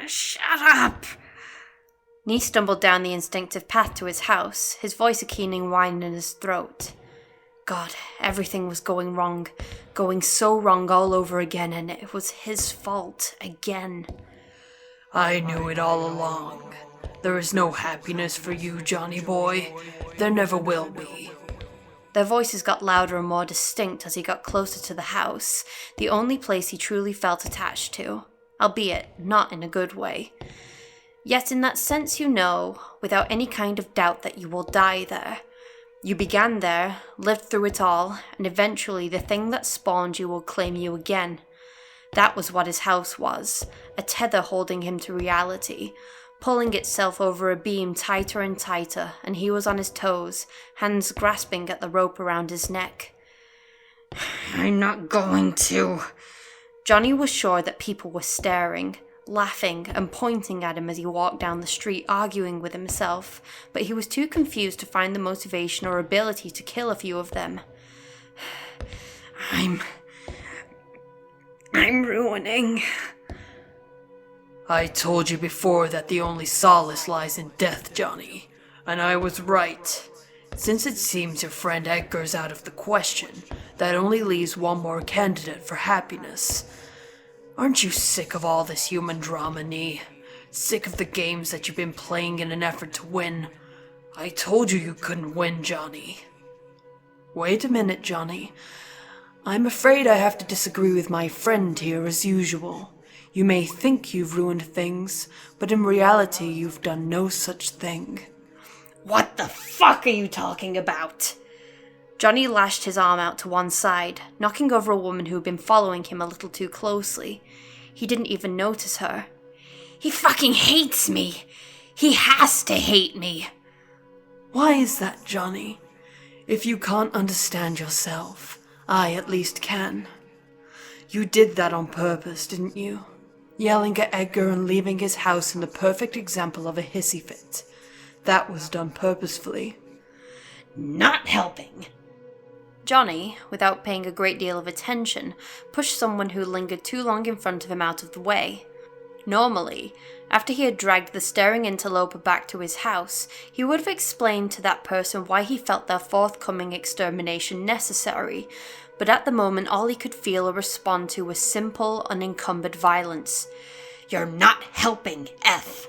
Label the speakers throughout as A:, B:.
A: Shut up! Nee stumbled down the instinctive path to his house, his voice a keening whine in his throat. God, everything was going wrong. Going so wrong all over again, and it was his fault again.
B: I knew it all along. There is no happiness for you, Johnny boy. There never will be.
A: Their voices got louder and more distinct as he got closer to the house, the only place he truly felt attached to, albeit not in a good way. Yet in that sense you know, without any kind of doubt, that you will die there. You began there, lived through it all, and eventually the thing that spawned you will claim you again. That was what his house was, a tether holding him to reality, pulling itself over a beam tighter and tighter, and he was on his toes, hands grasping at the rope around his neck. I'm not going to. Johnny was sure that people were staring, laughing and pointing at him as he walked down the street, arguing with himself, but he was too confused to find the motivation or ability to kill a few of them. I'm ruining.
B: I told you before that the only solace lies in death, Johnny, and I was right. Since it seems your friend Edgar's out of the question, that only leaves one more candidate for happiness. Aren't you sick of all this human drama, Nee? Sick of the games that you've been playing in an effort to win? I told you couldn't win, Johnny. Wait a minute, Johnny. I'm afraid I have to disagree with my friend here as usual. You may think you've ruined things, but in reality you've done no such thing.
A: What the fuck are you talking about? Johnny lashed his arm out to one side, knocking over a woman who had been following him a little too closely. He didn't even notice her. He fucking hates me! He has to hate me!
B: Why is that, Johnny? If you can't understand yourself, I at least can. You did that on purpose, didn't you? Yelling at Edgar and leaving his house in the perfect example of a hissy fit. That was done purposefully.
A: Not helping. Johnny, without paying a great deal of attention, pushed someone who lingered too long in front of him out of the way. Normally, after he had dragged the staring interloper back to his house, he would have explained to that person why he felt their forthcoming extermination necessary, but at the moment all he could feel or respond to was simple, unencumbered violence. You're not helping, F.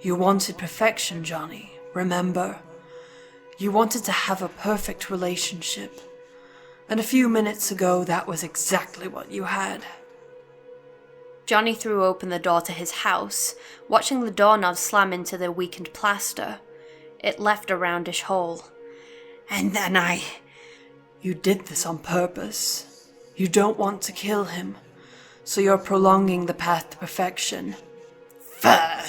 B: You wanted perfection, Johnny, remember? You wanted to have a perfect relationship. And a few minutes ago, that was exactly what you had.
A: Johnny threw open the door to his house, watching the doorknob slam into the weakened plaster. It left a roundish hole. And then
B: You did this on purpose. You don't want to kill him, so you're prolonging the path to perfection.
A: Fuh!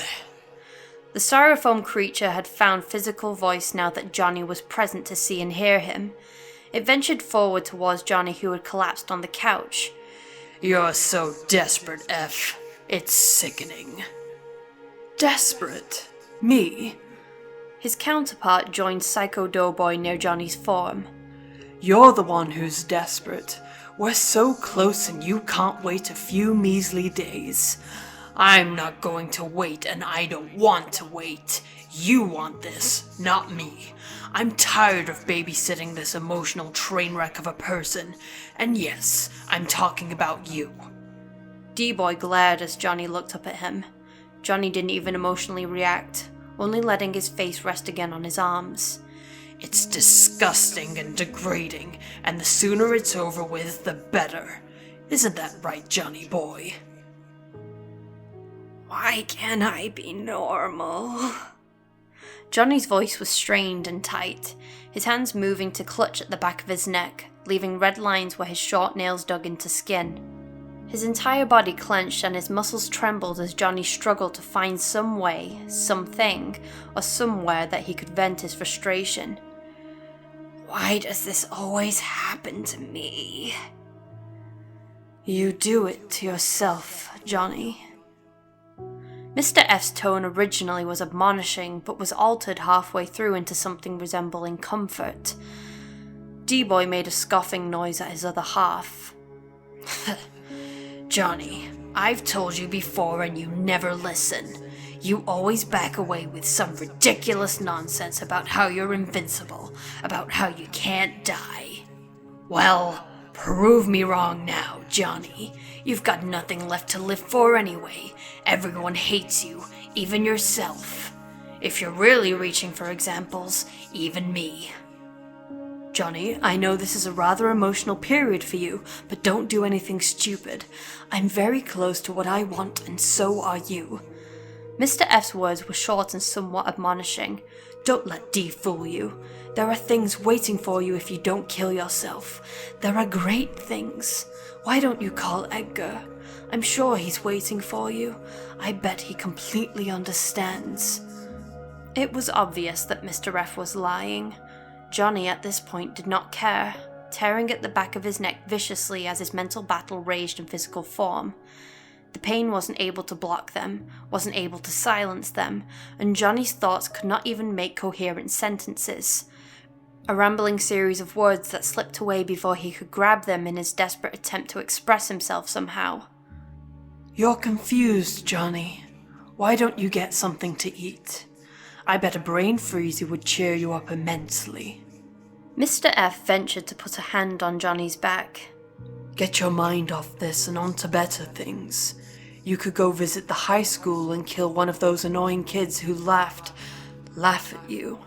A: The styrofoam creature had found physical voice now that Johnny was present to see and hear him. It ventured forward towards Johnny, who had collapsed on the couch.
B: You're so desperate, F. It's sickening. Desperate? Me?
A: His counterpart joined Psycho Doughboy near Johnny's form.
B: You're the one who's desperate. We're so close and you can't wait a few measly days. I'm not going to wait, and I don't want to wait. You want this, not me. I'm tired of babysitting this emotional train wreck of a person, and yes, I'm talking about you.
A: D-Boy glared as Johnny looked up at him. Johnny didn't even emotionally react, only letting his face rest again on his arms.
B: It's disgusting and degrading, and the sooner it's over with, the better. Isn't that right, Johnny boy?
A: Why can't I be normal? Johnny's voice was strained and tight, his hands moving to clutch at the back of his neck, leaving red lines where his short nails dug into skin. His entire body clenched and his muscles trembled as Johnny struggled to find some way, something, or somewhere that he could vent his frustration. Why does this always happen to me?
B: You do it to yourself, Johnny.
A: Mr. F's tone originally was admonishing, but was altered halfway through into something resembling comfort. D-Boy made a scoffing noise at his other half.
B: Johnny, I've told you before and you never listen. You always back away with some ridiculous nonsense about how you're invincible, about how you can't die. Well, prove me wrong now, Johnny. You've got nothing left to live for anyway. Everyone hates you, even yourself. If you're really reaching for examples, even me.
A: Johnny, I know this is a rather emotional period for you, but don't do anything stupid. I'm very close to what I want, and so are you. Mr. F's words were short and somewhat admonishing. Don't let D fool you. There are things waiting for you if you don't kill yourself. There are great things. Why don't you call Edgar? I'm sure he's waiting for you. I bet he completely understands. It was obvious that Mr. F was lying. Johnny at this point did not care, tearing at the back of his neck viciously as his mental battle raged in physical form. The pain wasn't able to block them, wasn't able to silence them, and Johnny's thoughts could not even make coherent sentences. A rambling series of words that slipped away before he could grab them in his desperate attempt to express himself somehow.
B: You're confused, Johnny. Why don't you get something to eat? I bet a brain freezer would cheer you up immensely.
A: Mr. F ventured to put a hand on Johnny's back.
B: Get your mind off this and on to better things. You could go visit the high school and kill one of those annoying kids who laugh at you.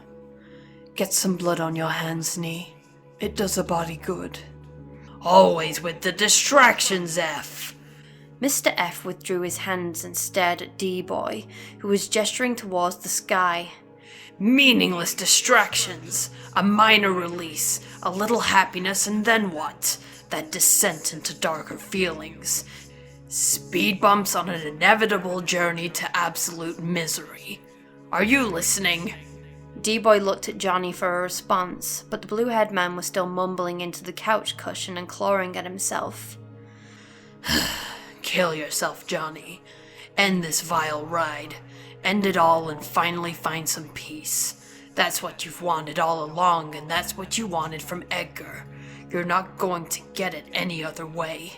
B: Get some blood on your hands, Nee. It does a body good. Always with the distractions, F.
A: Mr. F withdrew his hands and stared at D-Boy, who was gesturing towards the sky.
B: Meaningless distractions. A minor release, a little happiness, and then what? That descent into darker feelings. Speed bumps on an inevitable journey to absolute misery. Are you listening?
A: D-Boy looked at Johnny for a response, but the blue-haired man was still mumbling into the couch cushion and clawing at himself.
B: Kill yourself, Johnny. End this vile ride. End it all and finally find some peace. That's what you've wanted all along, and that's what you wanted from Edgar. You're not going to get it any other way.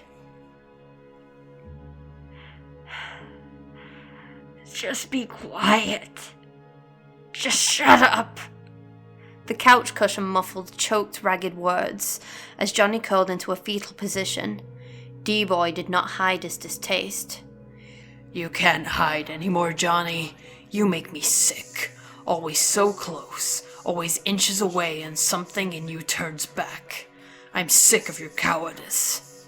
A: Just be quiet. Just shut up. The couch cushion muffled choked, ragged words as Johnny curled into a fetal position. D-Boy did not hide his distaste.
B: You can't hide anymore, Johnny. You make me sick. Always so close, always inches away, and something in you turns back. I'm sick of your cowardice.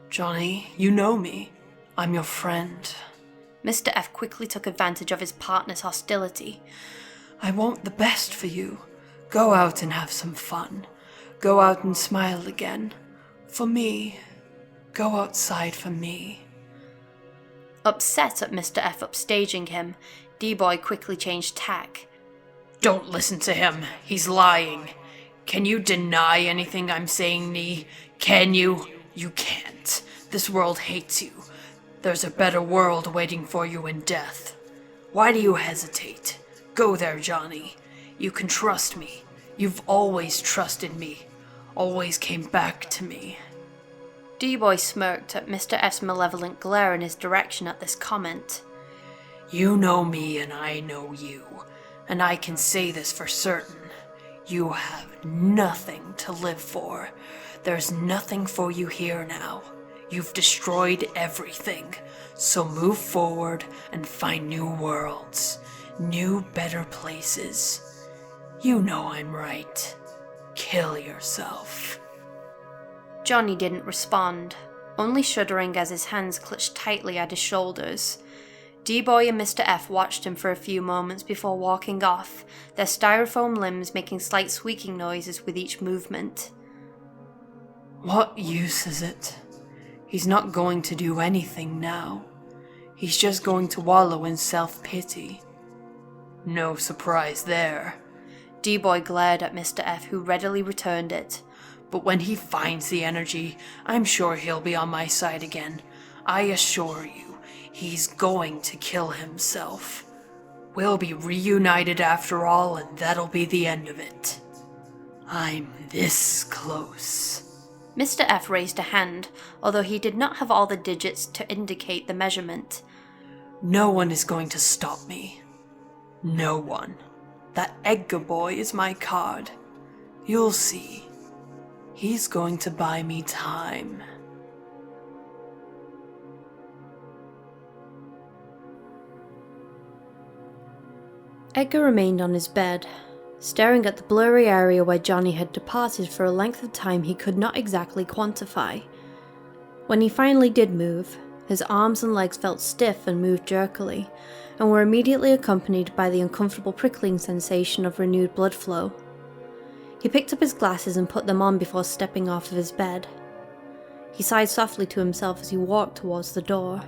B: Johnny, you know me. I'm your friend.
A: Mr. F quickly took advantage of his partner's hostility.
B: I want the best for you. Go out and have some fun. Go out and smile again. For me. Go outside for me.
A: Upset at Mr. F upstaging him, D-Boy quickly changed tack.
B: Don't listen to him. He's lying. Can you deny anything I'm saying, Nee? Can you? You can't. This world hates you. There's a better world waiting for you in death. Why do you hesitate? Go there, Johnny. You can trust me. You've always trusted me. Always came back to me.
A: D-Boy smirked at Mr. F's malevolent glare in his direction at this comment.
B: You know me and I know you, and I can say this for certain. You have nothing to live for. There's nothing for you here now. You've destroyed everything, so move forward and find new worlds, new better places. You know I'm right. Kill yourself.
A: Johnny didn't respond, only shuddering as his hands clutched tightly at his shoulders. D-Boy and Mr. F watched him for a few moments before walking off, their styrofoam limbs making slight squeaking noises with each movement.
B: What use is it? He's not going to do anything now. He's just going to wallow in self-pity. No surprise there.
A: D-Boy glared at Mr. F, who readily returned it.
B: But when he finds the energy, I'm sure he'll be on my side again. I assure you, he's going to kill himself. We'll be reunited after all, and that'll be the end of it. I'm this close.
A: Mr. F raised a hand, although he did not have all the digits to indicate the measurement.
B: No one is going to stop me. No one. That Edgar boy is my card. You'll see. He's going to buy me time.
A: Edgar remained on his bed, staring at the blurry area where Johnny had departed for a length of time he could not exactly quantify. When he finally did move, his arms and legs felt stiff and moved jerkily, and were immediately accompanied by the uncomfortable prickling sensation of renewed blood flow. He picked up his glasses and put them on before stepping off of his bed. He sighed softly to himself as he walked towards the door.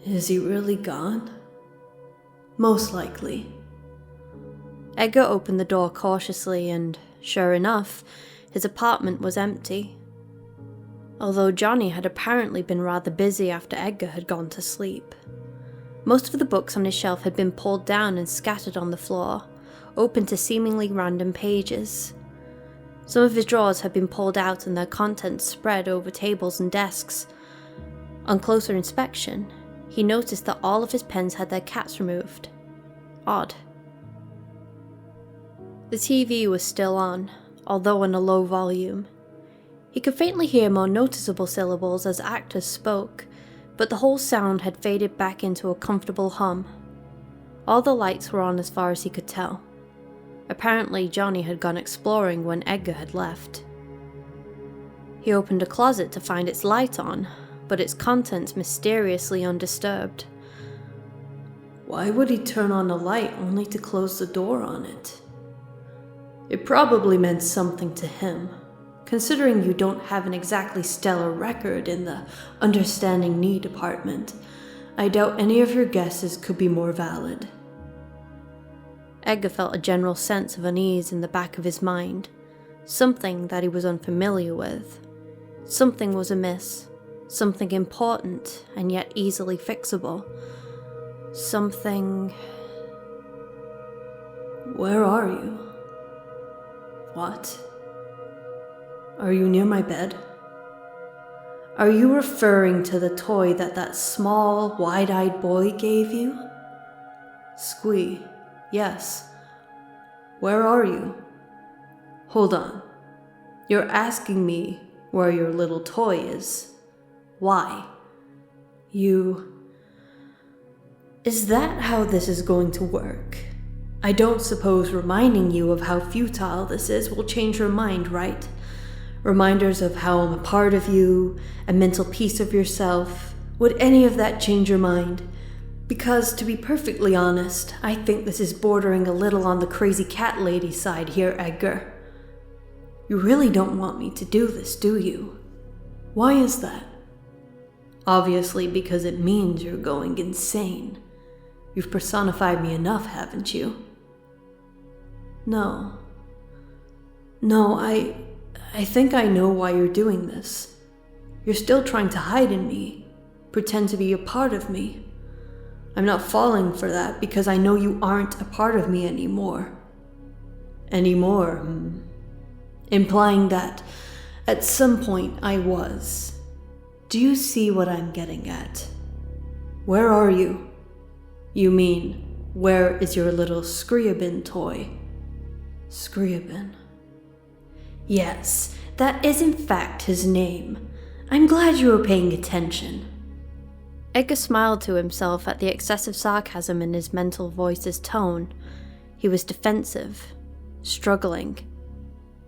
A: Is he really gone? Most likely. Edgar opened the door cautiously and, sure enough, his apartment was empty. Although Johnny had apparently been rather busy after Edgar had gone to sleep. Most of the books on his shelf had been pulled down and scattered on the floor, open to seemingly random pages. Some of his drawers had been pulled out and their contents spread over tables and desks. On closer inspection, he noticed that all of his pens had their caps removed. Odd. The TV was still on, although in a low volume. He could faintly hear more noticeable syllables as actors spoke, but the whole sound had faded back into a comfortable hum. All the lights were on as far as he could tell. Apparently, Johnny had gone exploring when Edgar had left. He opened a closet to find its light on, but its contents mysteriously undisturbed. Why would he turn on a light only to close the door on it? It probably meant something to him, considering you don't have an exactly stellar record in the understanding me department. I doubt any of your guesses could be more valid. Edgar felt a general sense of unease in the back of his mind, something that he was unfamiliar with. Something was amiss, something important and yet easily fixable. Something... Where are you? What? Are you near my bed? Are you referring to the toy that small, wide-eyed boy gave you? Squee, yes. Where are you? Hold on. You're asking me where your little toy is. Why? Is that how this is going to work? I don't suppose reminding you of how futile this is will change your mind, right? Reminders of how I'm a part of you, a mental piece of yourself. Would any of that change your mind? Because, to be perfectly honest, I think this is bordering a little on the crazy cat lady side here, Edgar. You really don't want me to do this, do you? Why is that? Obviously because it means you're going insane. You've personified me enough, haven't you? No, I think I know why you're doing this. You're still trying to hide in me, pretend to be a part of me. I'm not falling for that because I know you aren't a part of me anymore. Implying that at some point I was. Do you see what I'm getting at? Where are you? You mean, where is your little Scriabin toy? Scriabin. Yes, that is in fact his name. I'm glad you were paying attention. Edgar smiled to himself at the excessive sarcasm in his mental voice's tone. He was defensive, struggling.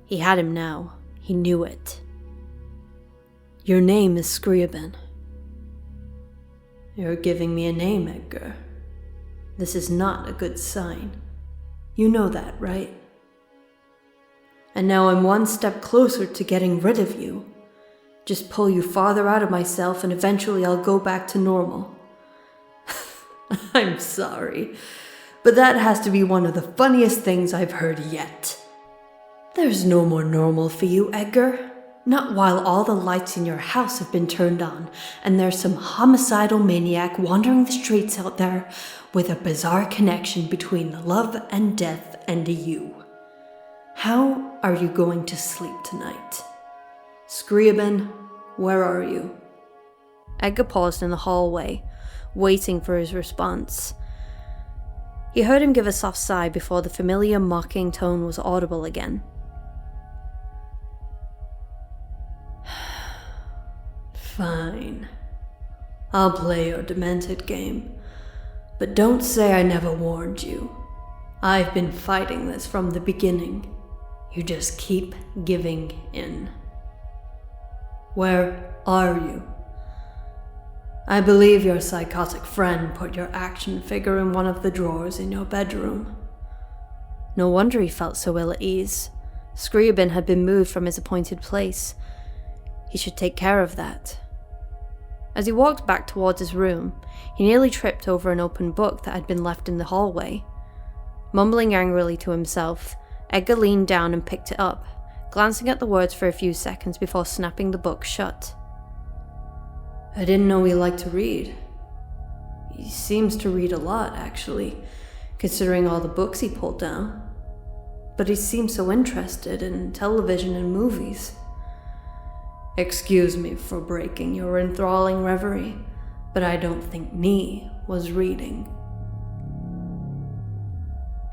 A: He had him now. He knew it. Your name is Scriabin. You're giving me a name, Edgar. This is not a good sign. You know that, right? And now I'm one step closer to getting rid of you. Just pull you farther out of myself and eventually I'll go back to normal. I'm sorry, but that has to be one of the funniest things I've heard yet. There's no more normal for you, Edgar. Not while all the lights in your house have been turned on, and there's some homicidal maniac wandering the streets out there with a bizarre connection between love and death and you. How are you going to sleep tonight?
C: Scriabin, where are you?
A: Edgar paused in the hallway, waiting for his response. He heard him give a soft sigh before the familiar mocking tone was audible again.
C: Fine. I'll play your demented game. But don't say I never warned you. I've been fighting this from the beginning. You just keep giving in. Where are you? I believe your psychotic friend put your action figure in one of the drawers in your bedroom.
A: No wonder he felt so ill at ease. Scriabin had been moved from his appointed place. He should take care of that. As he walked back towards his room, he nearly tripped over an open book that had been left in the hallway. Mumbling angrily to himself, Edgar leaned down and picked it up, glancing at the words for a few seconds before snapping the book shut.
C: I didn't know he liked to read. He seems to read a lot, actually, considering all the books he pulled down. But he seems so interested in television and movies. Excuse me for breaking your enthralling reverie, but I don't think Nee was reading.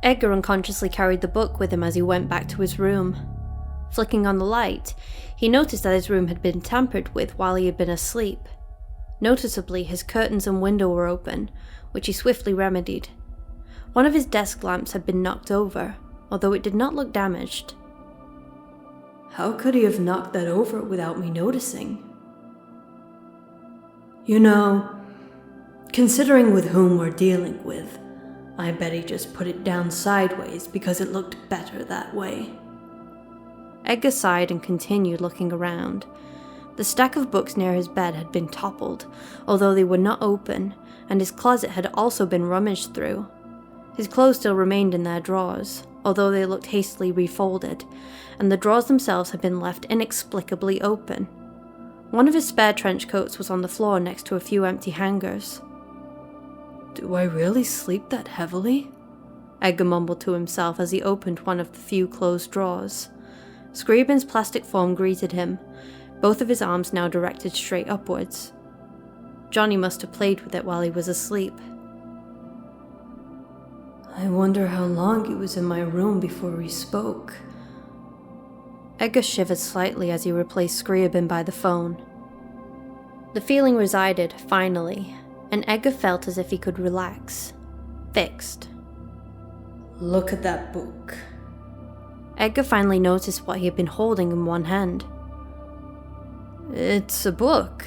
A: Edgar unconsciously carried the book with him as he went back to his room. Flicking on the light, he noticed that his room had been tampered with while he had been asleep. Noticeably, his curtains and window were open, which he swiftly remedied. One of his desk lamps had been knocked over, although it did not look damaged.
C: How could he have knocked that over without me noticing? You know, considering with whom we're dealing with, I bet he just put it down sideways because it looked better that way.
A: Edgar sighed and continued looking around. The stack of books near his bed had been toppled, although they were not open, and his closet had also been rummaged through. His clothes still remained in their drawers, although they looked hastily refolded, and the drawers themselves had been left inexplicably open. One of his spare trench coats was on the floor next to a few empty hangers.
C: Do I really sleep that heavily?
A: Edgar mumbled to himself as he opened one of the few closed drawers. Scriabin's plastic form greeted him, both of his arms now directed straight upwards. Johnny must have played with it while he was asleep.
C: I wonder how long he was in my room before he spoke.
A: Edgar shivered slightly as he replaced Scriabin by the phone. The feeling resided, finally, and Edgar felt as if he could relax. Fixed.
C: Look at that book.
A: Edgar finally noticed what he had been holding in one hand.
C: It's a book.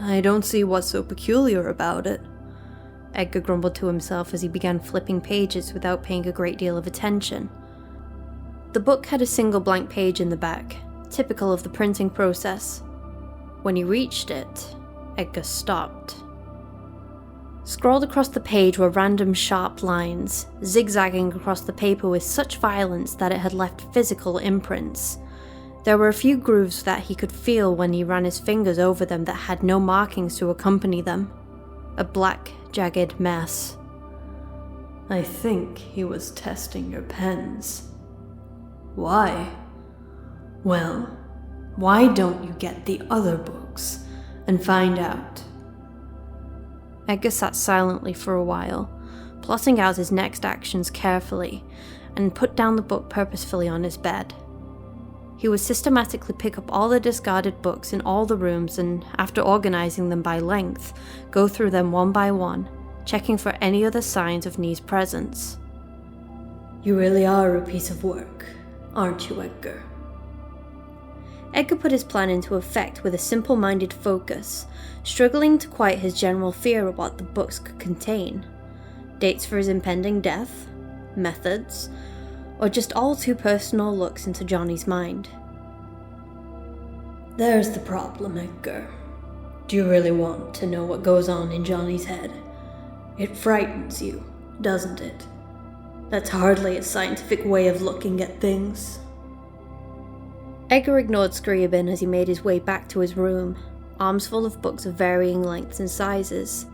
C: I don't see what's so peculiar about it.
A: Edgar grumbled to himself as he began flipping pages without paying a great deal of attention. The book had a single blank page in the back, typical of the printing process. When he reached it, Edgar stopped. Scrawled across the page were random sharp lines, zigzagging across the paper with such violence that it had left physical imprints. There were a few grooves that he could feel when he ran his fingers over them that had no markings to accompany them. A black, jagged mess.
C: I think he was testing your pens. Why? Well, why don't you get the other books and find out?
A: Edgar sat silently for a while, plotting out his next actions carefully, and put down the book purposefully on his bed. He would systematically pick up all the discarded books in all the rooms and, after organizing them by length, go through them one by one, checking for any other signs of Nee's presence.
C: You really are a piece of work, aren't you, Edgar?
A: Edgar put his plan into effect with a simple-minded focus, struggling to quiet his general fear of what the books could contain. Dates for his impending death, methods, or just all too personal looks into Johnny's mind.
C: There's the problem, Edgar. Do you really want to know what goes on in Johnny's head? It frightens you, doesn't it? That's hardly a scientific way of looking at things.
A: Edgar ignored Scriabin as he made his way back to his room, arms full of books of varying lengths and sizes.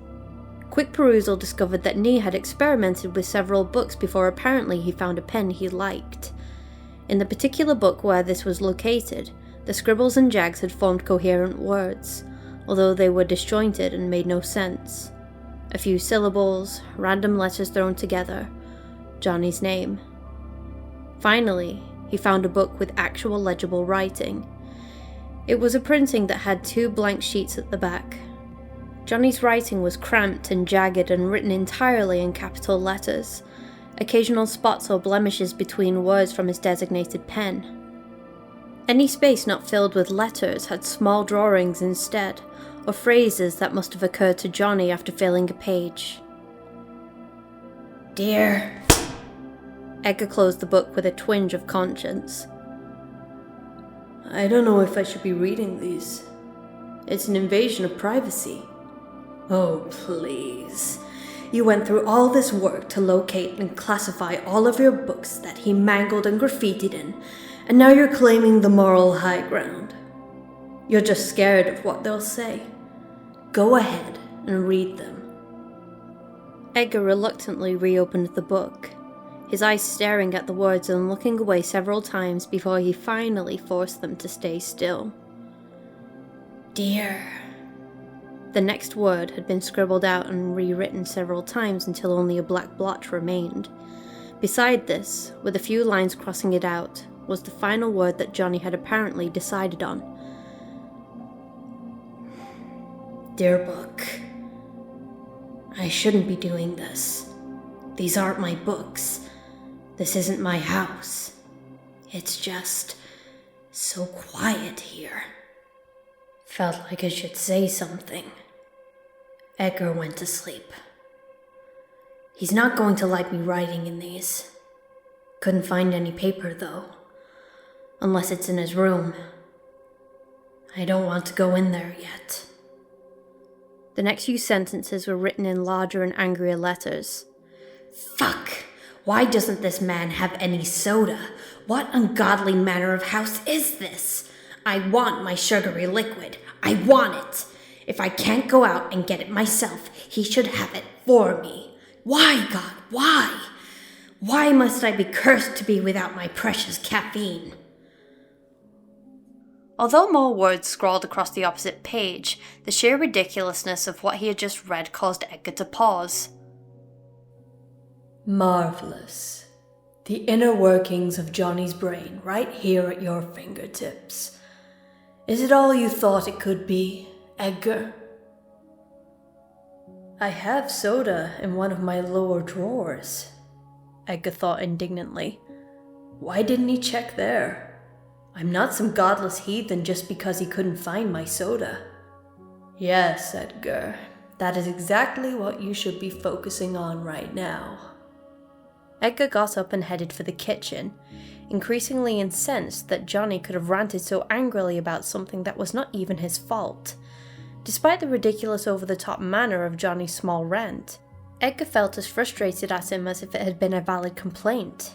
A: Quick perusal discovered that Nee had experimented with several books before apparently he found a pen he liked. In the particular book where this was located, The scribbles and jags had formed coherent words, although they were disjointed and made no sense. A few syllables, random letters thrown together, Johnny's name. Finally, he found a book with actual legible writing. It was a printing that had 2 blank sheets at the back. Johnny's writing was cramped and jagged and written entirely in capital letters, occasional spots or blemishes between words from his designated pen. Any space not filled with letters had small drawings instead, or phrases that must have occurred to Johnny after filling a page. "Dear." Edgar closed the book with a twinge of conscience.
C: I don't know if I should be reading these. It's an invasion of privacy. Oh, please. You went through all this work to locate and classify all of your books that he mangled and graffitied in, and now you're claiming the moral high ground. You're just scared of what they'll say. Go ahead and read them.
A: Edgar reluctantly reopened the book, his eyes staring at the words and looking away several times before he finally forced them to stay still. "Dear." The next word had been scribbled out and rewritten several times until only a black blotch remained. Beside this, with a few lines crossing it out, was the final word that Johnny had apparently decided on. "Dear book, I shouldn't be doing this. These aren't my books. This isn't my house. It's just so quiet here. Felt like I should say something. Edgar went to sleep. He's not going to like me writing in these. Couldn't find any paper though, unless it's in his room. I don't want to go in there yet." The next few sentences were written in larger and angrier letters. "Fuck! Why doesn't this man have any soda? What ungodly manner of house is this? I want my sugary liquid. I want it. If I can't go out and get it myself, he should have it for me. Why, God, why? Why must I be cursed to be without my precious caffeine?" Although more words scrawled across the opposite page, the sheer ridiculousness of what he had just read caused Edgar to pause.
C: Marvelous. The inner workings of Johnny's brain right here at your fingertips. Is it all you thought it could be, Edgar? I have soda in one of my lower drawers, Edgar thought indignantly. Why didn't he check there? I'm not some godless heathen just because he couldn't find my soda. Yes, Edgar, that is exactly what you should be focusing on right now.
A: Edgar got up and headed for the kitchen, increasingly incensed that Johnny could have ranted so angrily about something that was not even his fault. Despite the ridiculous over-the-top manner of Johnny's small rant, Edgar felt as frustrated at him as if it had been a valid complaint.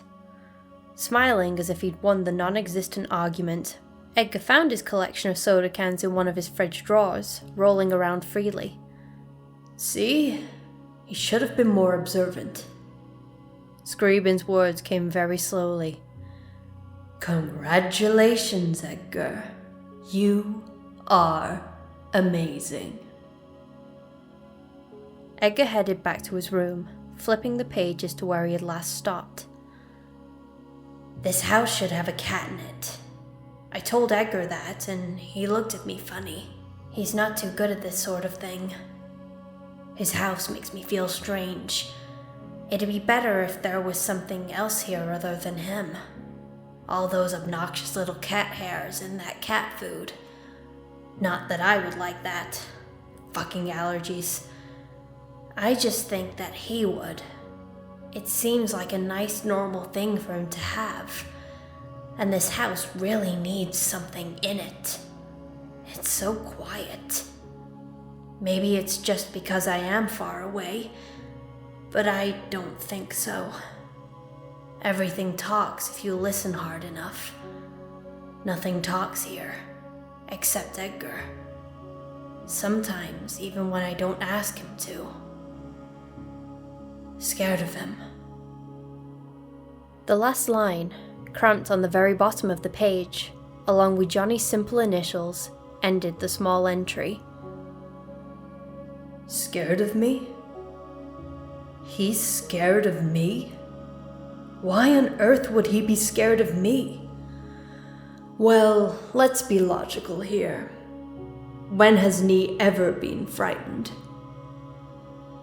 A: Smiling as if he'd won the non-existent argument, Edgar found his collection of soda cans in one of his fridge drawers, rolling around freely.
C: See? He should have been more observant.
A: Scriben's words came very slowly.
C: Congratulations, Edgar. You are amazing.
A: Edgar headed back to his room, flipping the pages to where he had last stopped. This house should have a cat in it. I told Edgar that, and he looked at me funny. He's not too good at this sort of thing. His house makes me feel strange. It'd be better if there was something else here other than him. All those obnoxious little cat hairs and that cat food. Not that I would like that. Fucking allergies. I just think that he would. It seems like a nice normal thing for him to have. And this house really needs something in it. It's so quiet. Maybe it's just because I am far away, but I don't think so. Everything talks if you listen hard enough. Nothing talks here, except Edgar. Sometimes even when I don't ask him to. Scared of him. The last line, cramped on the very bottom of the page, along with Johnny's simple initials, ended the small entry.
C: Scared of me? He's scared of me? Why on earth would he be scared of me? Well, let's be logical here. When has Nee ever been frightened?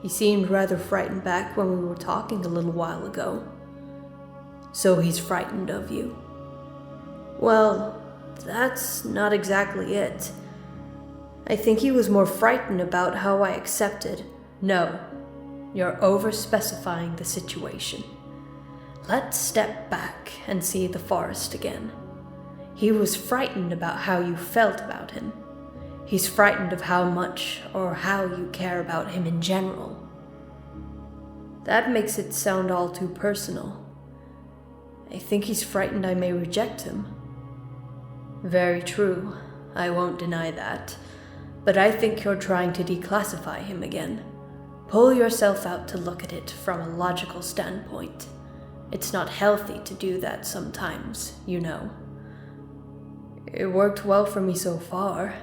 C: He seemed rather frightened back when we were talking a little while ago. So he's frightened of you. Well, that's not exactly it. I think he was more frightened about how I accepted. No, you're over-specifying the situation. Let's step back and see the forest again. He was frightened about how you felt about him. He's frightened of how much or how you care about him in general. That makes it sound all too personal. I think he's frightened I may reject him. Very true, I won't deny that. But I think you're trying to declassify him again. Pull yourself out to look at it from a logical standpoint. It's not healthy to do that sometimes, you know. It worked well for me so far.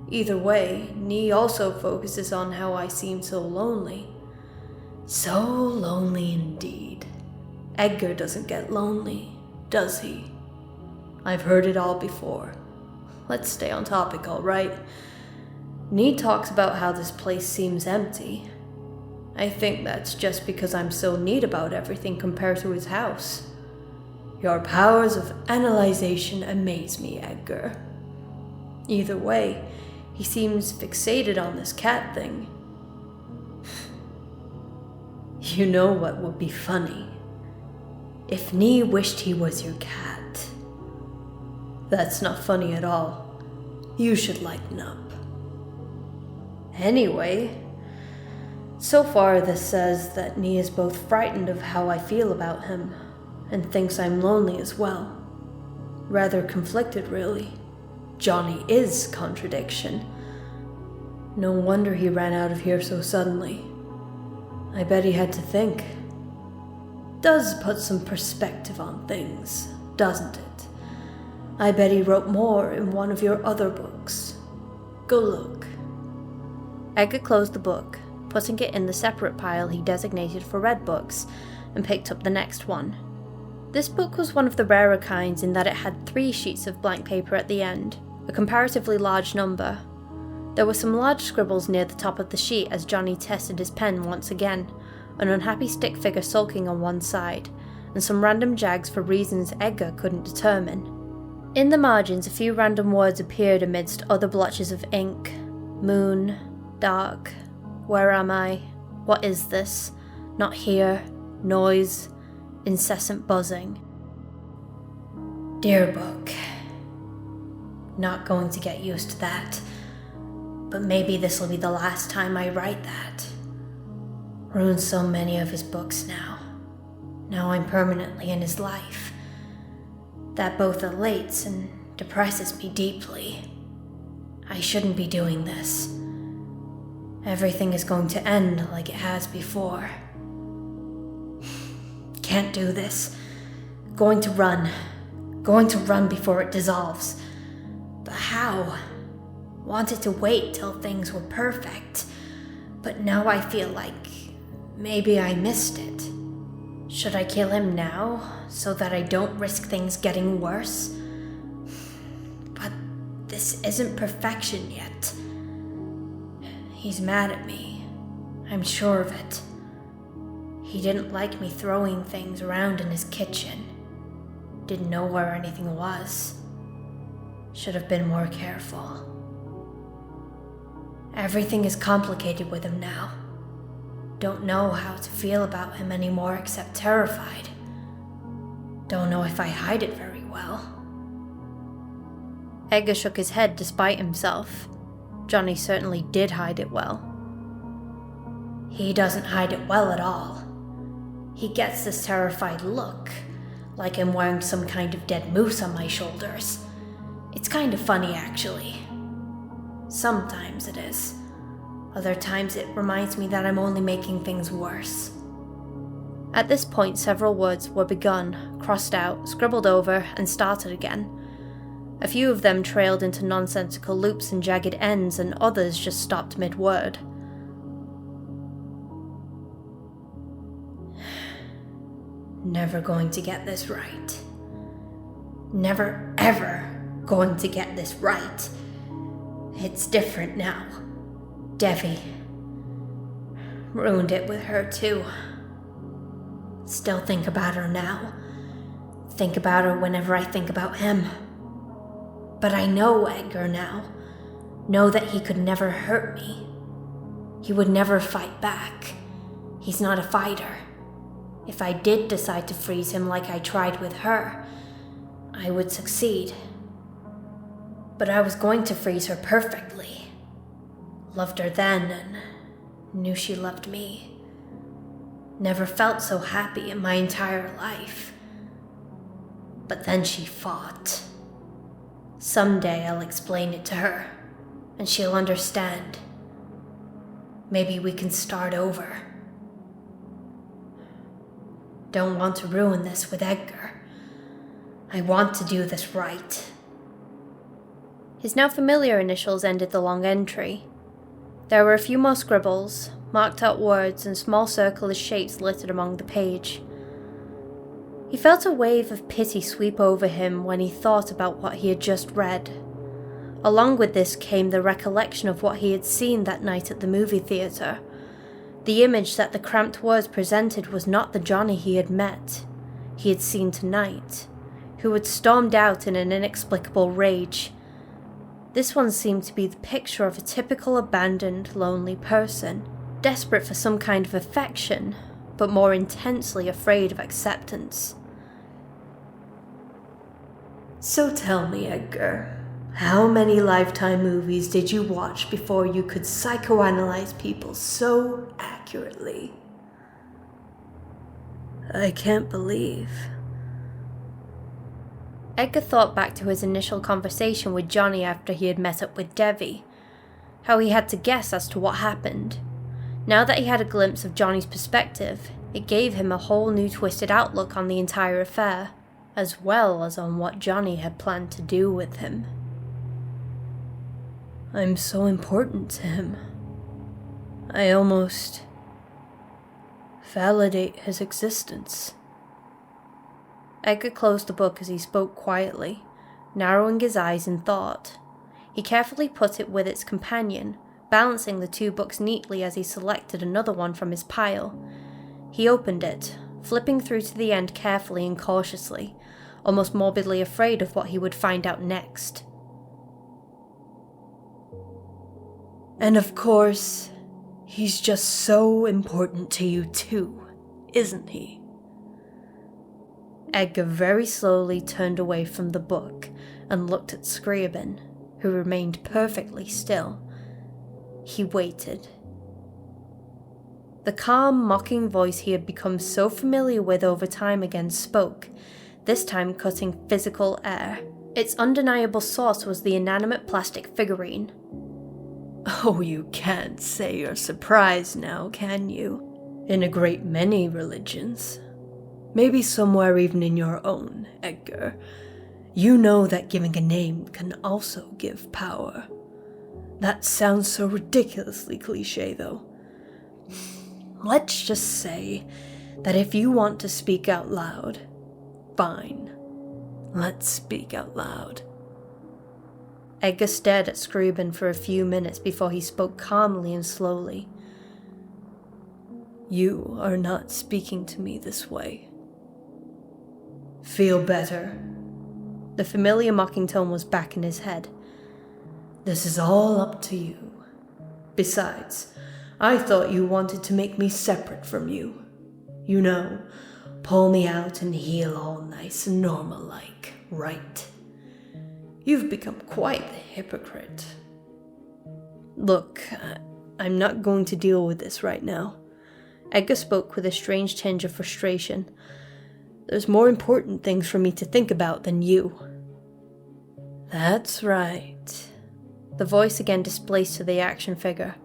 C: Either way, Nee also focuses on how I seem so lonely. So lonely indeed. Edgar doesn't get lonely, does he? I've heard it all before. Let's stay on topic, all right? Nee talks about how this place seems empty. I think that's just because I'm so neat about everything compared to his house. Your powers of analyzation amaze me, Edgar. Either way, he seems fixated on this cat thing. You know what would be funny? If Nee wished he was your cat. That's not funny at all. You should lighten up. Anyway, so far this says that Nee is both frightened of how I feel about him and thinks I'm lonely as well. Rather conflicted, really. Johnny is contradiction. No wonder he ran out of here so suddenly. I bet he had to think. Does put some perspective on things, doesn't it? I bet he wrote more in one of your other books. Go look.
A: Edgar closed the book, putting it in the separate pile he designated for read books, and picked up the next one. This book was one of the rarer kinds in that it had 3 sheets of blank paper at the end, a comparatively large number. There were some large scribbles near the top of the sheet as Johnny tested his pen once again, an unhappy stick figure sulking on one side, and some random jags for reasons Edgar couldn't determine. In the margins, a few random words appeared amidst other blotches of ink. Moon, dark, where am I, what is this, not here, noise, incessant buzzing. Dear book, not going to get used to that, but maybe this will be the last time I write that. Ruined so many of his books now. Now I'm permanently in his life. That both elates and depresses me deeply. I shouldn't be doing this. Everything is going to end like it has before. Can't do this. Going to run before it dissolves. But how? Wanted to wait till things were perfect, but now I feel like maybe I missed it. Should I kill him now, so that I don't risk things getting worse? But this isn't perfection yet. He's mad at me. I'm sure of it. He didn't like me throwing things around in his kitchen. Didn't know where anything was. Should have been more careful. Everything is complicated with him now. Don't know how to feel about him anymore except terrified. Don't know if I hide it very well. Edgar shook his head despite himself. Johnny certainly did hide it well. He doesn't hide it well at all. He gets this terrified look, like I'm wearing some kind of dead moose on my shoulders. It's kind of funny, actually. Sometimes it is. Other times it reminds me that I'm only making things worse. At this point, several words were begun, crossed out, scribbled over, and started again. A few of them trailed into nonsensical loops and jagged ends, and others just stopped mid-word. Never going to get this right. Never, ever going to get this right. It's different now. Devi. Ruined it with her too. Still think about her now. Think about her whenever I think about him. But I know Edgar now. Know that he could never hurt me. He would never fight back. He's not a fighter. If I did decide to freeze him like I tried with her, I would succeed. But I was going to freeze her perfectly. Loved her then and knew she loved me. Never felt so happy in my entire life. But then she fought. Someday I'll explain it to her, and she'll understand. Maybe we can start over. Don't want to ruin this with Edgar. I want to do this right. His now familiar initials ended the long entry. There were a few more scribbles, marked out words, and small circular shapes littered along the page. He felt a wave of pity sweep over him when he thought about what he had just read. Along with this came the recollection of what he had seen that night at the movie theatre. The image that the cramped words presented was not the Johnny he had met, he had seen tonight, who had stormed out in an inexplicable rage. This one seemed to be the picture of a typical abandoned, lonely person, desperate for some kind of affection, but more intensely afraid of acceptance.
C: So tell me, Edgar, how many Lifetime movies did you watch before you could psychoanalyze people so accurately? I can't believe.
A: Edgar thought back to his initial conversation with Johnny after he had met up with Devi, how he had to guess as to what happened. Now that he had a glimpse of Johnny's perspective, it gave him a whole new twisted outlook on the entire affair, as well as on what Johnny had planned to do with him.
C: I'm so important to him. I almost validate his existence.
A: Edgar closed the book as he spoke quietly, narrowing his eyes in thought. He carefully put it with its companion, balancing the two books neatly as he selected another one from his pile. He opened it, flipping through to the end carefully and cautiously, almost morbidly afraid of what he would find out next.
C: And of course, he's just so important to you too, isn't he?
A: Edgar very slowly turned away from the book and looked at Scriabin, who remained perfectly still. He waited. The calm, mocking voice he had become so familiar with over time again spoke, this time cutting physical air. Its undeniable source was the inanimate plastic figurine.
C: Oh, you can't say you're surprised now, can you? In a great many religions, maybe somewhere even in your own, Edgar, you know that giving a name can also give power. That sounds so ridiculously cliché, though. Let's just say that if you want to speak out loud, fine. Let's speak out loud.
A: Edgar stared at Scriabin for a few minutes before he spoke calmly and slowly.
C: You are not speaking to me this way. Feel better.
A: The familiar mocking tone was back in his head.
C: This is all up to you. Besides, I thought you wanted to make me separate from you. You know, pull me out and heal all nice and normal-like, right? You've become quite the hypocrite.
A: Look, I'm not going to deal with this right now. Edgar spoke with a strange tinge of frustration. There's more important things for me to think about than you.
C: That's right.
A: The voice again displaced to the action figure.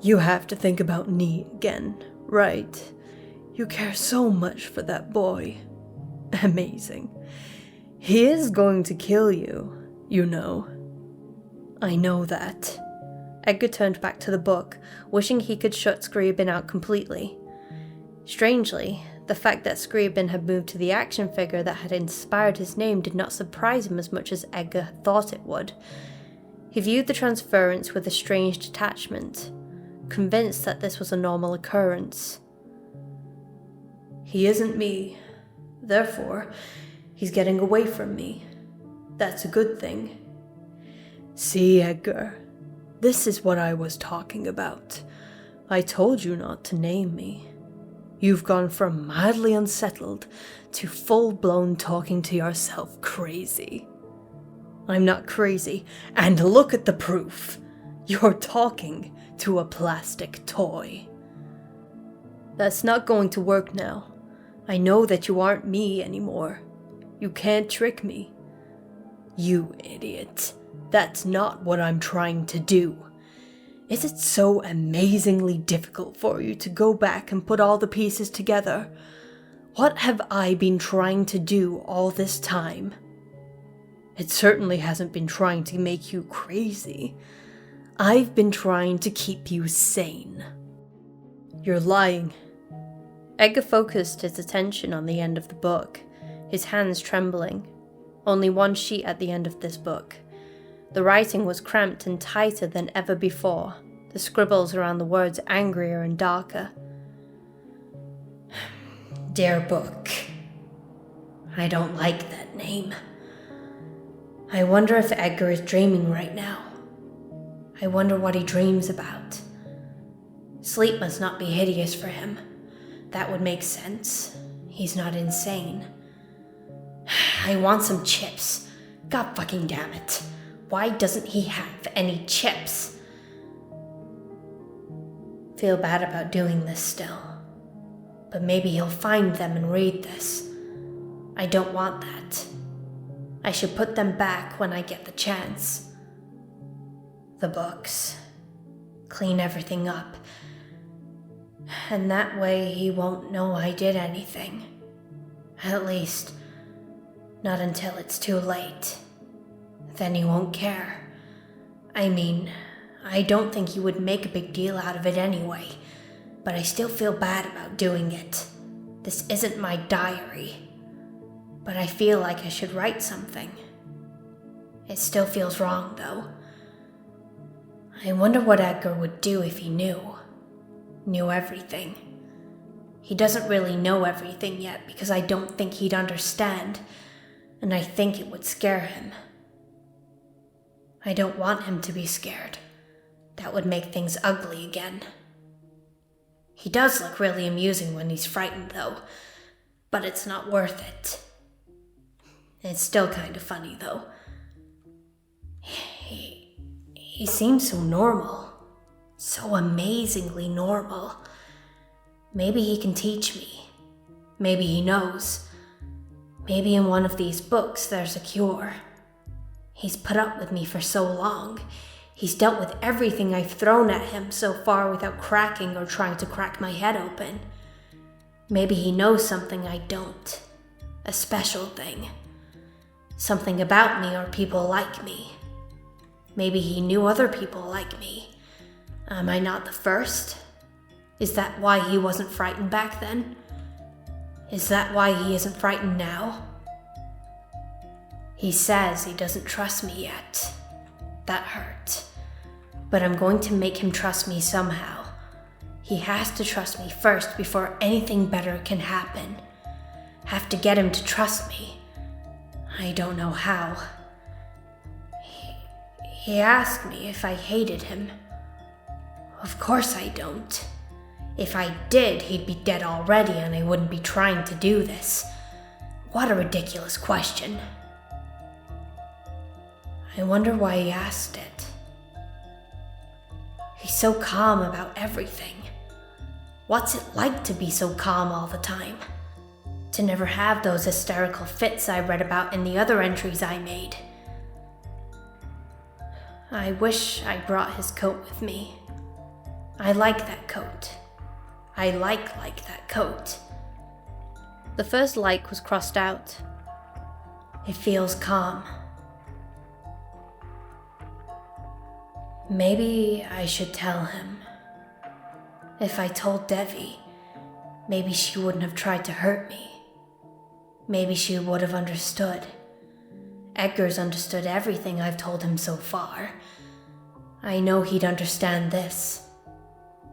C: You have to think about me again, right? You care so much for that boy. Amazing. He is going to kill you, you know. I know that. Edgar turned back to the book, wishing he could shut Scriabin out completely. Strangely, the fact that Scriabin had moved to the action figure that had inspired his name did not surprise him as much as Edgar had thought it would. He viewed the transference with a strange detachment, convinced that this was a normal occurrence. He isn't me. Therefore, he's getting away from me. That's a good thing. See, Edgar, this is what I was talking about. I told you not to name me. You've gone from madly unsettled to full-blown talking to yourself crazy. I'm not crazy, and look at the proof. You're talking to a plastic toy. That's not going to work now. I know that you aren't me anymore. You can't trick me. You idiot. That's not what I'm trying to do. Is it so amazingly difficult for you to go back and put all the pieces together? What have I been trying to do all this time? It certainly hasn't been trying to make you crazy. I've been trying to keep you sane. You're lying. Edgar focused his attention on the end of the book, his hands trembling. Only one sheet at the end of this book. The writing was cramped and tighter than ever before, the scribbles around the words angrier and darker. Dear book. I don't like that name. I wonder if Edgar is dreaming right now. I wonder what he dreams about. Sleep must not be hideous for him. That would make sense. He's not insane. I want some chips. God fucking damn it. Why doesn't he have any chips? Feel bad about doing this still. But maybe he'll find them and read this. I don't want that. I should put them back when I get the chance. The books. Clean everything up. And that way he won't know I did anything. At least, not until it's too late. Then he won't care. I mean, I don't think he would make a big deal out of it anyway, but I still feel bad about doing it. This isn't my diary, but I feel like I should write something. It still feels wrong, though. I wonder what Edgar would do if he knew everything. He doesn't really know everything yet because I don't think he'd understand, and I think it would scare him. I don't want him to be scared. That would make things ugly again. He does look really amusing when he's frightened, though, but it's not worth it. It's still kind of funny, though. He seems so normal. So amazingly normal. Maybe he can teach me. Maybe he knows. Maybe in one of these books there's a cure. He's put up with me for so long. He's dealt with everything I've thrown at him so far without cracking or trying to crack my head open. Maybe he knows something I don't. A special thing. Something about me or people like me. Maybe he knew other people like me. Am I not the first? Is that why he wasn't frightened back then? Is that why he isn't frightened now? He says he doesn't trust me yet. That hurt. But I'm going to make him trust me somehow. He has to trust me first before anything better can happen. Have to get him to trust me. I don't know how. He asked me if I hated him. Of course I don't. If I did, he'd be dead already and I wouldn't be trying to do this. What a ridiculous question. I wonder why he asked it. He's so calm about everything. What's it like to be so calm all the time? To never have those hysterical fits I read about in the other entries I made. I wish I brought his coat with me. I like that coat. I like that coat. The first like was crossed out.
A: It feels calm. Maybe I should tell him. If I told Devi, maybe she wouldn't have tried to hurt me. Maybe she would have understood. Edgar's understood everything I've told him so far. I know he'd understand this.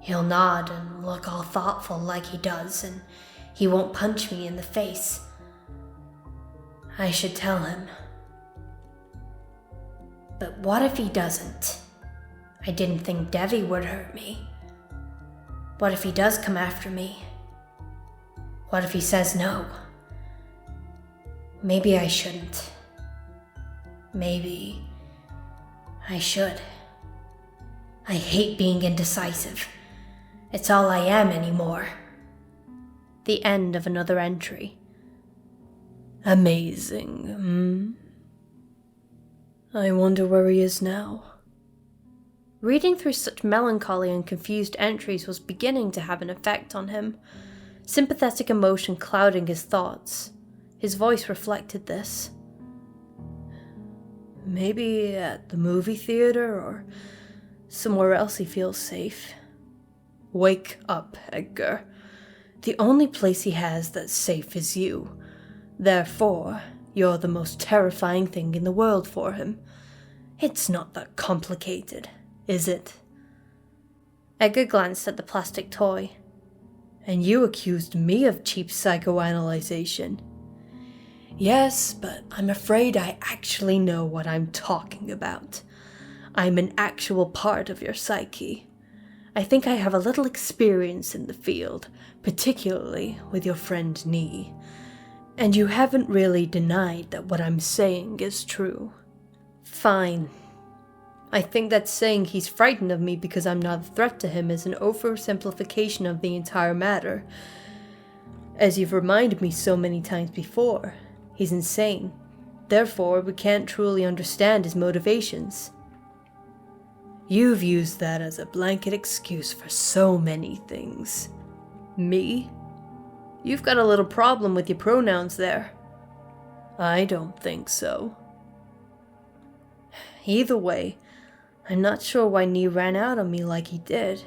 A: He'll nod and look all thoughtful like he does, and he won't punch me in the face. I should tell him. But what if he doesn't? I didn't think Devi would hurt me. What if he does come after me? What if he says no? Maybe I shouldn't. Maybe I should. I hate being indecisive. It's all I am anymore. The end of another entry.
C: Amazing, I wonder where he is now.
A: Reading through such melancholy and confused entries was beginning to have an effect on him, sympathetic emotion clouding his thoughts. His voice reflected this.
C: Maybe at the movie theater or somewhere else he feels safe. Wake up, Edgar. The only place he has that's safe is you. Therefore, you're the most terrifying thing in the world for him. It's not that complicated, is it?
A: Edgar glanced at the plastic toy.
C: And you accused me of cheap psychoanalyzation. Yes, but I'm afraid I actually know what I'm talking about. I'm an actual part of your psyche. I think I have a little experience in the field, particularly with your friend Nee. And you haven't really denied that what I'm saying is true.
A: Fine. I think that saying he's frightened of me because I'm not a threat to him is an oversimplification of the entire matter. As you've reminded me so many times before, he's insane. Therefore, we can't truly understand his motivations.
C: You've used that as a blanket excuse for so many things.
A: Me? You've got a little problem with your pronouns there.
C: I don't think so.
A: Either way, I'm not sure why Nee ran out on me like he did,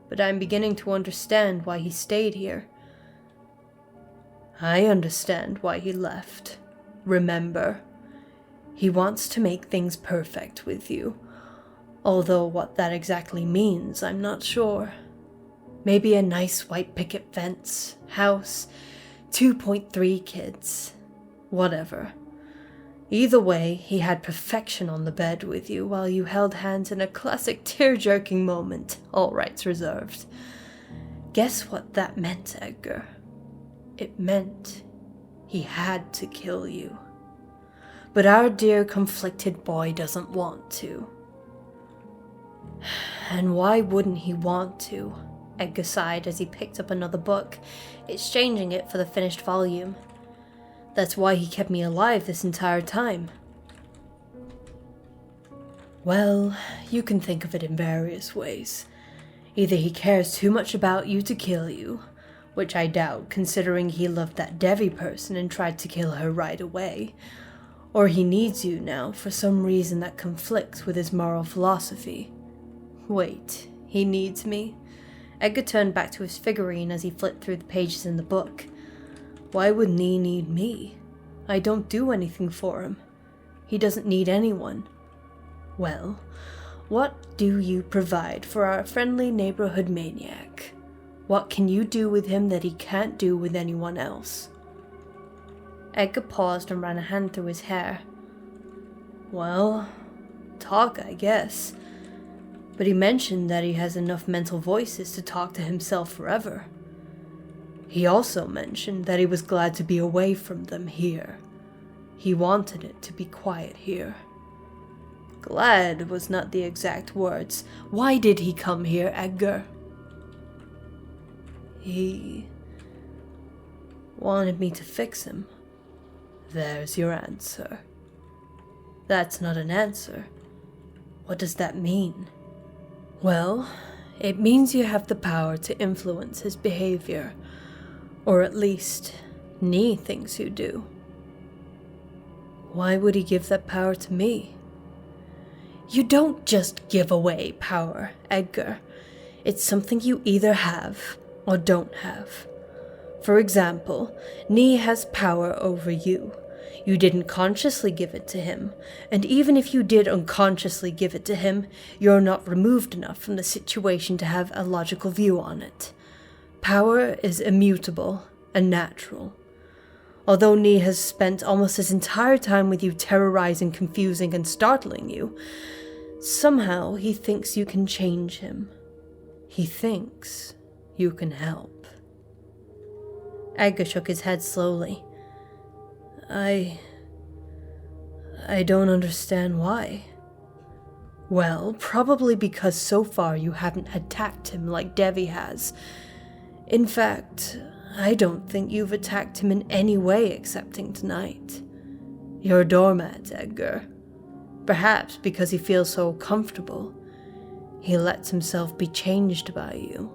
A: but I'm beginning to understand why he stayed here.
C: I understand why he left. Remember, he wants to make things perfect with you. Although what that exactly means, I'm not sure. Maybe a nice white picket fence, house, 2.3 kids. Whatever. Either way, he had perfection on the bed with you while you held hands in a classic tear-jerking moment, all rights reserved. Guess what that meant, Edgar? It meant he had to kill you. But our dear conflicted boy doesn't want to. And why wouldn't he want to?
A: Edgar sighed as he picked up another book, exchanging it for the finished volume.
C: That's why he kept me alive this entire time. Well, you can think of it in various ways. Either he cares too much about you to kill you, which I doubt considering he loved that Devi person and tried to kill her right away, or he needs you now for some reason that conflicts with his moral philosophy.
A: Wait, he needs me? Edgar turned back to his figurine as he flipped through the pages in the book.
C: Why would Nee need me? I don't do anything for him. He doesn't need anyone. Well, what do you provide for our friendly neighborhood maniac? What can you do with him that he can't do with anyone else?
A: Edgar paused and ran a hand through his hair.
C: Well, talk, I guess. But he mentioned that he has enough mental voices to talk to himself forever. He also mentioned that he was glad to be away from them here. He wanted it to be quiet here. Glad was not the exact words. Why did he come here, Edgar? He wanted me to fix him. There's your answer. That's not an answer. What does that mean? Well, it means you have the power to influence his behavior. Or at least, Nee thinks you do. Why would he give that power to me?
D: You don't just give away power, Edgar. It's something you either have or don't have. For example, Nee has power over you. You didn't consciously give it to him, and even if you did unconsciously give it to him, you're not removed enough from the situation to have a logical view on it. Power is immutable and natural. Although Nee has spent almost his entire time with you terrorizing, confusing, and startling you, somehow he thinks you can change him. He thinks you can help.
C: Edgar shook his head slowly. I don't understand why.
D: Well, probably because so far you haven't attacked him like Devi has. In fact, I don't think you've attacked him in any way excepting tonight. You're a doormat, Edgar. Perhaps because he feels so comfortable, he lets himself be changed by you.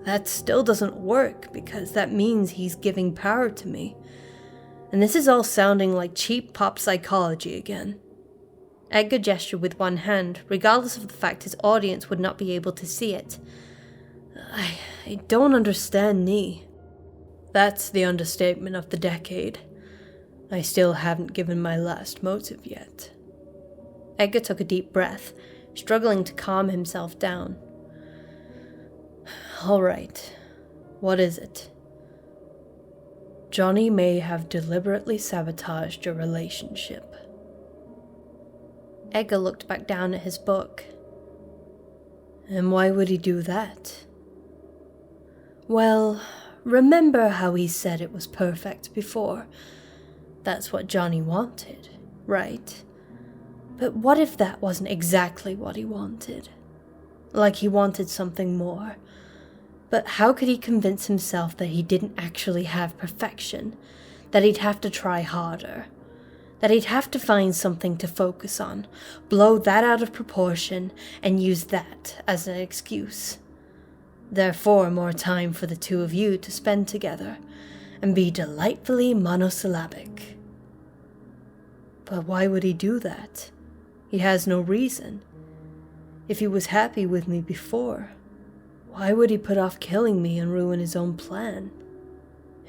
C: That still doesn't work, because that means he's giving power to me. And this is all sounding like cheap pop psychology again. Edgar gestured with one hand, regardless of the fact his audience would not be able to see it. I don't understand Nee.
D: That's the understatement of the decade. I still haven't given my last motive yet.
C: Edgar took a deep breath, struggling to calm himself down.
D: All right, what is it? Johnny may have deliberately sabotaged your relationship.
C: Edgar looked back down at his book.
D: And why would he do that?
C: Well, remember how he said it was perfect before? That's what Johnny wanted, right? But what if that wasn't exactly what he wanted? Like he wanted something more. But how could he convince himself that he didn't actually have perfection? That he'd have to try harder? That he'd have to find something to focus on, blow that out of proportion, and use that as an excuse? Therefore, more time for the two of you to spend together, and be delightfully monosyllabic.
D: But why would he do that? He has no reason. If he was happy with me before, why would he put off killing me and ruin his own plan?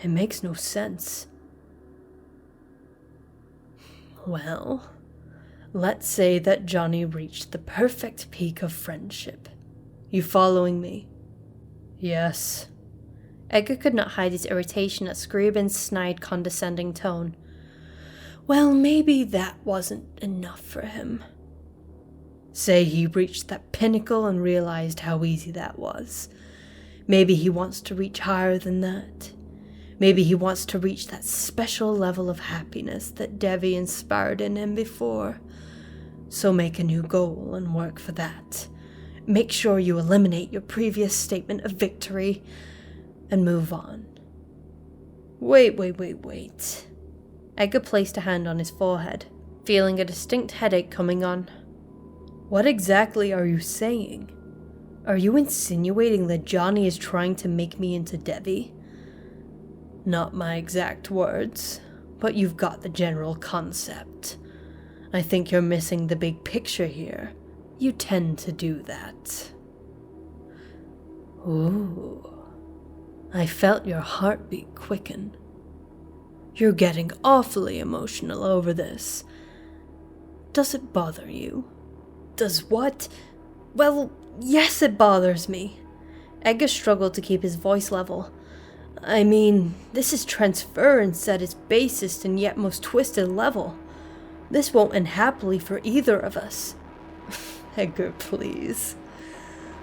D: It makes no sense. Well, let's say that Johnny reached the perfect peak of friendship. You following me?
C: Yes. Edgar could not hide his irritation at Scriabin's snide, condescending tone.
D: Well, maybe that wasn't enough for him. Say he reached that pinnacle and realized how easy that was. Maybe he wants to reach higher than that. Maybe he wants to reach that special level of happiness that Devi inspired in him before. So make a new goal and work for that. Make sure you eliminate your previous statement of victory and move on.
C: Wait. Edgar placed a hand on his forehead, feeling a distinct headache coming on.
D: What exactly are you saying? Are you insinuating that Johnny is trying to make me into Devi? Not my exact words, but you've got the general concept. I think you're missing the big picture here. You tend to do that. Ooh. I felt your heartbeat quicken. You're getting awfully emotional over this. Does it bother you?
C: Does what? Well, yes, it bothers me. Edgar struggled to keep his voice level. I mean, this is transference at its basest and yet most twisted level. This won't end happily for either of us.
D: Edgar, please.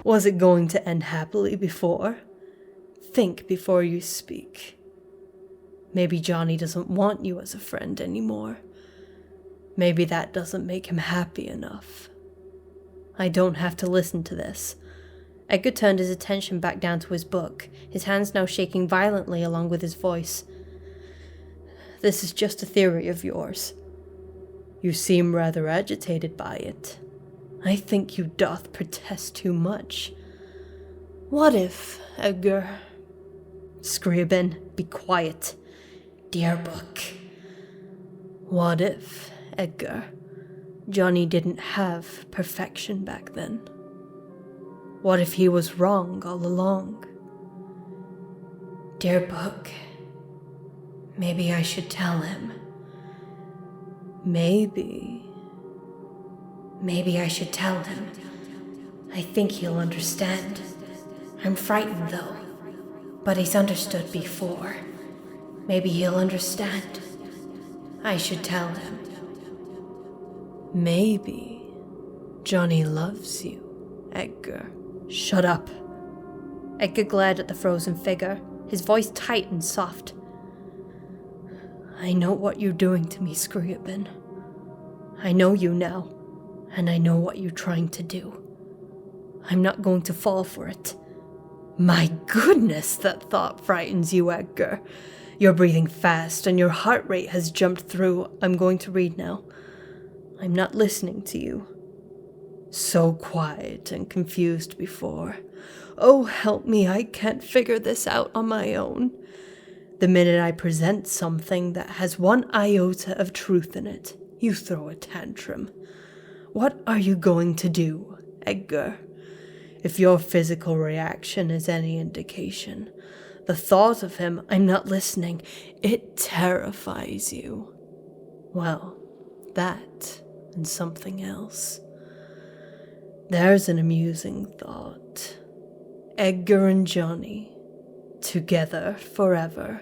D: Was it going to end happily before? Think before you speak. Maybe Johnny doesn't want you as a friend anymore. Maybe that doesn't make him happy enough.
C: I don't have to listen to this. Edgar turned his attention back down to his book, his hands now shaking violently along with his voice.
D: This is just a theory of yours. You seem rather agitated by it. I think you doth protest too much.
C: What if, Edgar?
D: Scriabin, be quiet.
C: Dear book,
D: What if, Edgar, Johnny didn't have perfection back then? What if he was wrong all along?
C: Dear book, maybe I should tell him.
D: Maybe.
C: Maybe I should tell him. I think he'll understand. I'm frightened though, but he's understood before. Maybe he'll understand. I should tell him.
D: Maybe Johnny loves you, Edgar.
A: Shut up. Edgar glared at the frozen figure, his voice tight and soft.
D: I know what you're doing to me, Scriabin. I know you now, and I know what you're trying to do. I'm not going to fall for it. My goodness, that thought frightens you, Edgar. You're breathing fast, and your heart rate has jumped through. I'm going to read now. I'm not listening to you. So quiet and confused before. Oh, help me, I can't figure this out on my own. The minute I present something that has one iota of truth in it, you throw a tantrum. What are you going to do, Edgar? If your physical reaction is any indication, the thought of him, I'm not listening, it terrifies you. Well, that and something else. There's an amusing thought. Edgar and Johnny, together forever.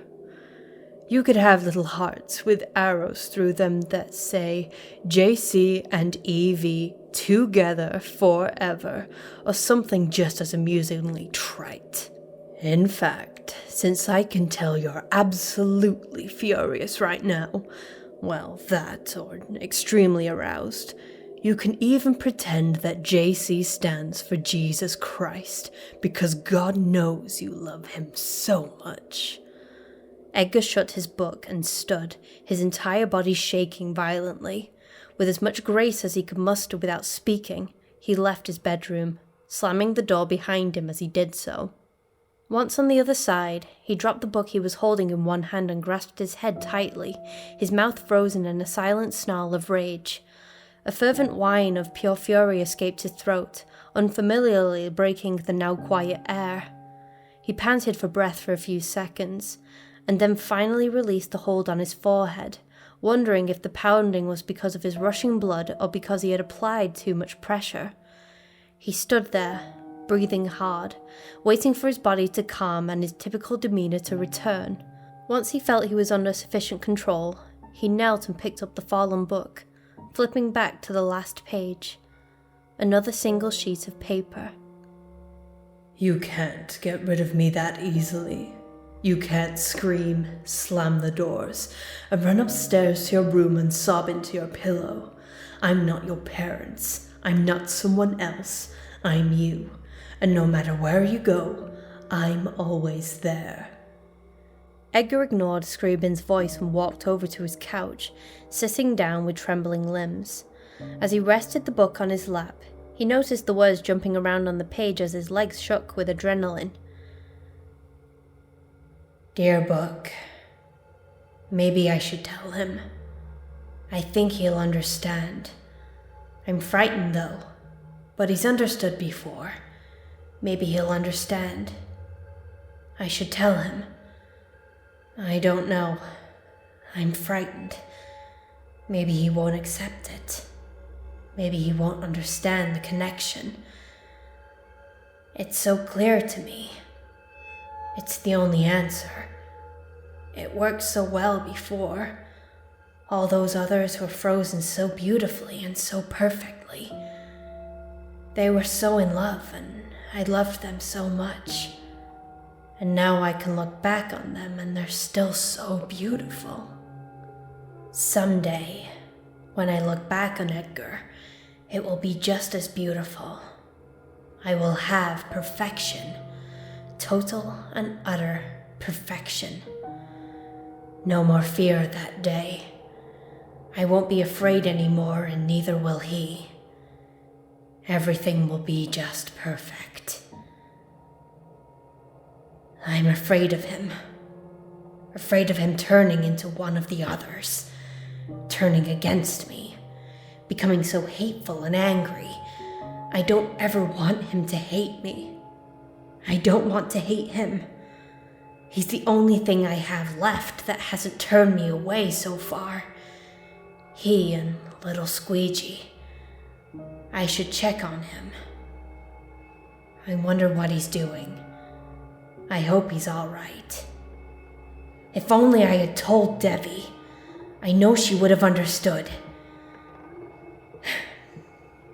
D: You could have little hearts with arrows through them that say JC and EV together forever, or something just as amusingly trite. In fact, since I can tell you're absolutely furious right now, well, that, or extremely aroused, you can even pretend that JC stands for Jesus Christ, because God knows you love him so much.
A: Edgar shut his book and stood, his entire body shaking violently. With as much grace as he could muster without speaking, he left his bedroom, slamming the door behind him as he did so. Once on the other side, he dropped the book he was holding in one hand and grasped his head tightly, his mouth frozen in a silent snarl of rage. A fervent whine of pure fury escaped his throat, unfamiliarly breaking the now quiet air. He panted for breath for a few seconds, and then finally released the hold on his forehead, wondering if the pounding was because of his rushing blood or because he had applied too much pressure. He stood there, breathing hard, waiting for his body to calm and his typical demeanor to return. Once he felt he was under sufficient control, he knelt and picked up the fallen book, flipping back to the last page. Another single sheet of paper.
D: You can't get rid of me that easily. You can't scream, slam the doors, and run upstairs to your room and sob into your pillow. I'm not your parents. I'm not someone else. I'm you. And no matter where you go, I'm always there.
A: Edgar ignored Scriabin's voice and walked over to his couch, sitting down with trembling limbs. As he rested the book on his lap, he noticed the words jumping around on the page as his legs shook with adrenaline.
C: Dear book, maybe I should tell him. I think he'll understand. I'm frightened though, but he's understood before. Maybe he'll understand. I should tell him. I don't know. I'm frightened. Maybe he won't accept it. Maybe he won't understand the connection. It's so clear to me. It's the only answer. It worked so well before. All those others were frozen so beautifully and so perfectly. They were so in love, and I loved them so much. And now I can look back on them and they're still so beautiful. Someday, when I look back on Edgar, it will be just as beautiful. I will have perfection. Total and utter perfection. No more fear that day. I won't be afraid anymore, and neither will he. Everything will be just perfect. I'm afraid of him. Afraid of him turning into one of the others.
D: turning against me, becoming so hateful and angry. I don't ever want him to hate me. I don't want to hate him. He's the only thing I have left that hasn't turned me away so far. He and little Squeegee. I should check on him. I wonder what he's doing. I hope he's all right. If only I had told Debbie. I know she would have understood.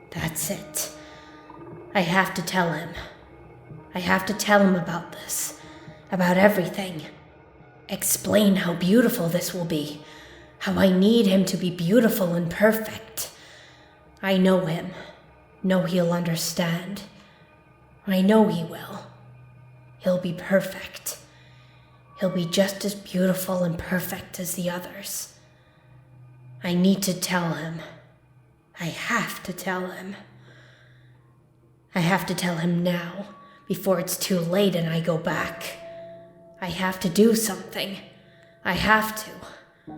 D: That's it. I have to tell him. I have to tell him about this. About everything. Explain how beautiful this will be. How I need him to be beautiful and perfect. I know him. Know he'll understand. I know he will. He'll be perfect. He'll be just as beautiful and perfect as the others. I need to tell him. I have to tell him. I have to tell him now, before it's too late and I go back. I have to do something. I have to.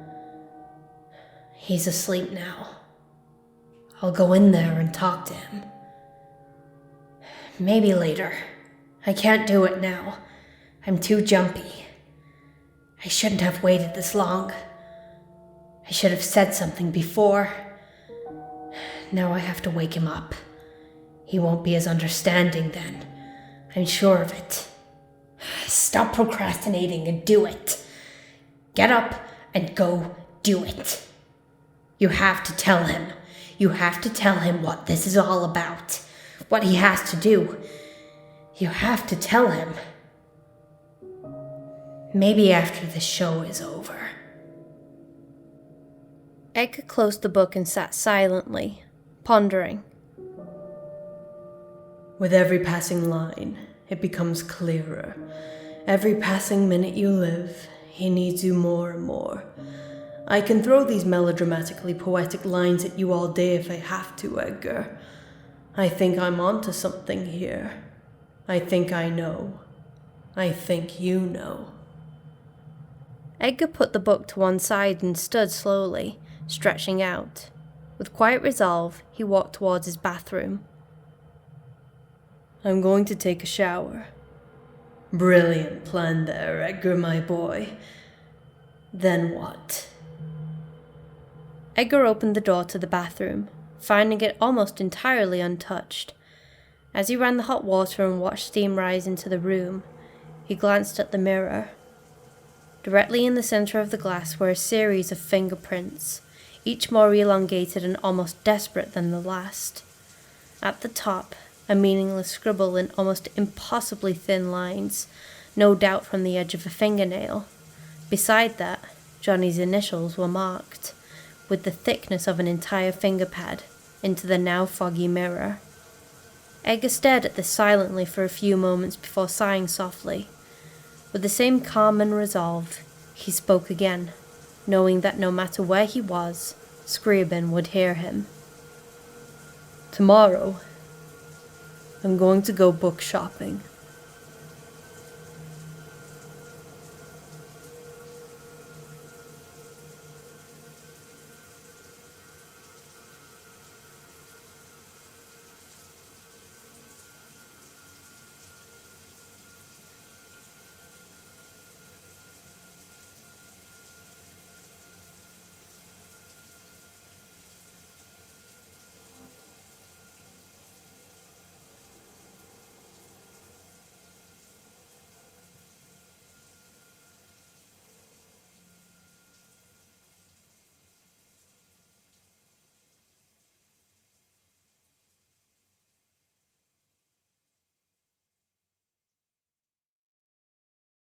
D: He's asleep now. I'll go in there and talk to him. Maybe later. I can't do it now. I'm too jumpy. I shouldn't have waited this long. I should have said something before. Now I have to wake him up. He won't be as understanding then. I'm sure of it. Stop procrastinating and do it. Get up and go do it. You have to tell him. You have to tell him what this is all about. What he has to do. You have to tell him. Maybe after the show is over.
A: Edgar closed the book and sat silently, pondering.
C: With every passing line, it becomes clearer. Every passing minute you live, he needs you more and more. I can throw these melodramatically poetic lines at you all day if I have to, Edgar. I think I'm onto something here. I think I know. I think you know.
A: Edgar put the book to one side and stood slowly, stretching out. With quiet resolve, he walked towards his bathroom.
C: I'm going to take a shower. Brilliant plan there, Edgar, my boy. Then what?
A: Edgar opened the door to the bathroom, finding it almost entirely untouched. As he ran the hot water and watched steam rise into the room, he glanced at the mirror. Directly in the center of the glass were a series of fingerprints, each more elongated and almost desperate than the last. At the top, a meaningless scribble in almost impossibly thin lines, no doubt from the edge of a fingernail. Beside that, Johnny's initials were marked, with the thickness of an entire finger pad, into the now foggy mirror. Edgar stared at this silently for a few moments before sighing softly. With the same calm and resolve, he spoke again, knowing that no matter where he was, Scriabin would hear him.
C: Tomorrow, I'm going to go book shopping.